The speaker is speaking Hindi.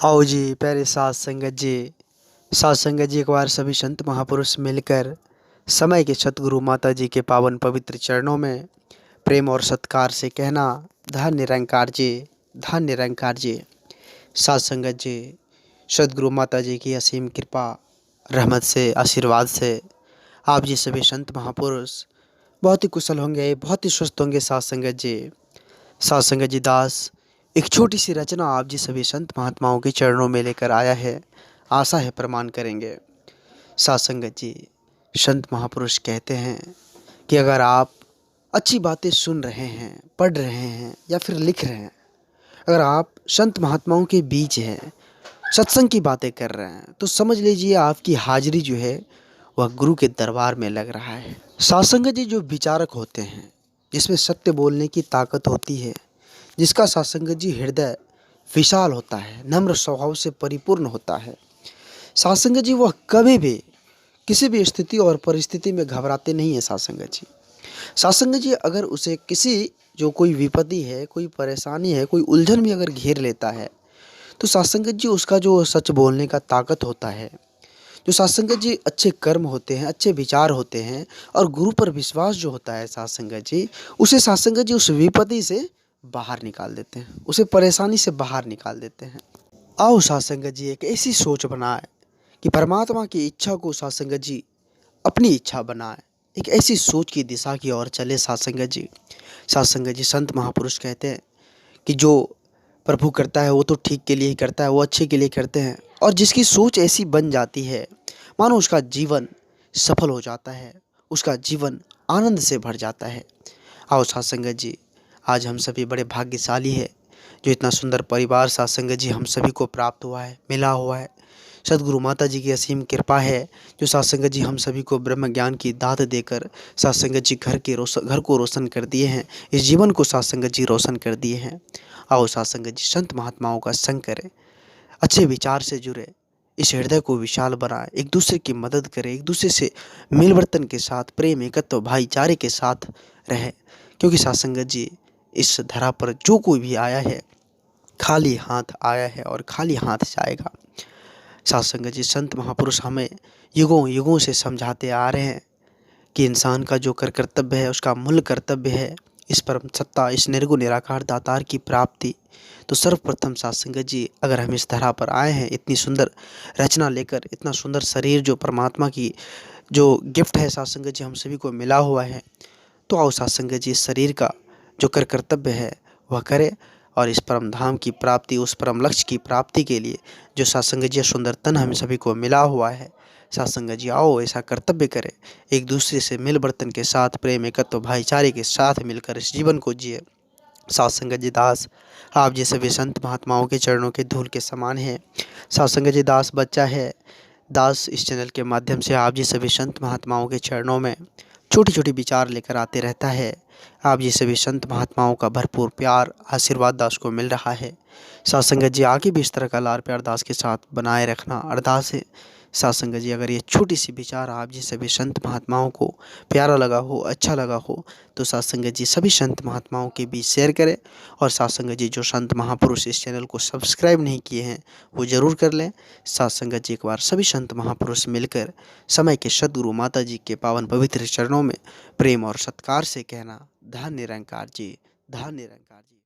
आओ जी प्यारे साथ संगत जी। साथ संगत जी, एक बार सभी संत महापुरुष मिलकर समय के सतगुरु माता जी के पावन पवित्र चरणों में प्रेम और सत्कार से कहना, धन निरंकार जी, धन निरंकार जी। साथ संगत जी, सदगुरु माता जी की असीम कृपा रहमत से, आशीर्वाद से आप जी सभी संत महापुरुष बहुत ही कुशल होंगे, बहुत ही स्वस्थ होंगे। साथ संगत जी, साथ संगत जी दास एक छोटी सी रचना आप जी सभी संत महात्माओं के चरणों में लेकर आया है। आशा है प्रमाण करेंगे। साथ संगत जी, संत महापुरुष कहते हैं कि अगर आप अच्छी बातें सुन रहे हैं, पढ़ रहे हैं या फिर लिख रहे हैं, अगर आप संत महात्माओं के बीच हैं, सत्संग की बातें कर रहे हैं, तो समझ लीजिए आपकी हाजिरी जो है वह गुरु के दरबार में लग रहा है। साथ संगत जी, जो विचारक होते हैं, जिसमें सत्य बोलने की ताकत होती है, जिसका साथ संगत जी हृदय विशाल होता है, नम्र स्वभाव से परिपूर्ण होता है, साथ संगत जी वह कभी भी किसी भी स्थिति और परिस्थिति में घबराते नहीं है। साथ संगत जी, साथ संगत जी अगर उसे किसी जो कोई विपत्ति है, कोई परेशानी है, कोई उलझन भी अगर घेर लेता है, तो साथ संगत जी उसका जो सच बोलने का ताकत होता है, जो साथ संगत जी अच्छे कर्म होते हैं, अच्छे विचार होते हैं और गुरु पर विश्वास जो होता है साथ संगत जी, उसे साथ संगत जी उस विपत्ति से बाहर निकाल देते हैं, उसे परेशानी से बाहर निकाल देते हैं। आओ साथ संगत जी एक ऐसी सोच बनाए कि परमात्मा की इच्छा को साथ संगत जी अपनी इच्छा बनाए, एक ऐसी सोच की दिशा की ओर चले। साथ संगत जी, साथ संगत जी संत महापुरुष कहते हैं कि जो प्रभु करता है वो तो ठीक के लिए ही करता है, वो अच्छे के लिए करते हैं। और जिसकी सोच ऐसी बन जाती है, मानो उसका जीवन सफल हो जाता है, उसका जीवन आनंद से भर जाता है। आओ साथ संगत जी, आज हम सभी बड़े भाग्यशाली है जो इतना सुंदर परिवार साथ संगत जी हम सभी को प्राप्त हुआ है, मिला हुआ है। सदगुरु माता जी की असीम कृपा है जो साथ संगत जी हम सभी को ब्रह्म ज्ञान की दात देकर साथ संगत जी घर को रोशन कर दिए हैं, इस जीवन को साथ संगत जी रोशन कर दिए हैं। आओ साथ संगत जी संत महात्माओं का संग करें, अच्छे विचार से जुड़े, इस हृदय को विशाल बनाए, एक दूसरे की मदद करें, एक दूसरे से मिलवर्तन के साथ प्रेम, एकत्व, भाईचारे के साथ रहे। क्योंकि साथ संगत जी इस धरा पर जो कोई भी आया है खाली हाथ आया है और खाली हाथ जाएगा। साथ संगत जी संत महापुरुष हमें युगों युगों से समझाते आ रहे हैं कि इंसान का जो कर कर्तव्य है उसका मूल कर्तव्य है इस परम सत्ता, इस निर्गुण निराकार दातार की प्राप्ति। तो सर्वप्रथम साथ संगत जी अगर हम इस धरा पर आए हैं इतनी सुंदर रचना लेकर, इतना सुंदर शरीर जो परमात्मा की जो गिफ्ट है साथ संगत जी हम सभी को मिला हुआ है, तो आओ साथ संगत जी इस शरीर का जो कर कर्तव्य है वह करें और इस परम धाम की प्राप्ति, उस परम लक्ष्य की प्राप्ति के लिए जो साथ संगत जी सुंदर तन हम सभी को मिला हुआ है, साथ संगत जी आओ ऐसा कर्तव्य करें, एक दूसरे से मिल बर्तन के साथ प्रेम, एकत्व, भाईचारे के साथ मिलकर इस जीवन को जिए। साथ संगत जी दास आप जैसे भी संत महात्माओं के चरणों के धूल के समान हैं। साथ संगत जी दास बच्चा है, दास इस चैनल के माध्यम से आप जी सभी संत महात्माओं के चरणों में छोटी छोटी विचार लेकर आते रहता है। आप जी सभी संत महात्माओं का भरपूर प्यार, आशीर्वाद दास को मिल रहा है। साथ संगत जी आगे भी इस तरह का लाड़ प्यार दास के साथ बनाए रखना अरदास है। साथ संगत जी अगर ये छोटी सी विचार आप जी सभी संत महात्माओं को प्यारा लगा हो, अच्छा लगा हो, तो साथ संगत जी सभी संत महात्माओं के बीच शेयर करें। और साथ संगत जी जो संत महापुरुष इस चैनल को सब्सक्राइब नहीं किए हैं वो ज़रूर कर लें। साथ संगत जी एक बार सभी संत महापुरुष मिलकर समय के सद्गुरु माता जी के पावन पवित्र चरणों में प्रेम और सत्कार से कहना, धन निरंकार जी, धन निरंकार जी।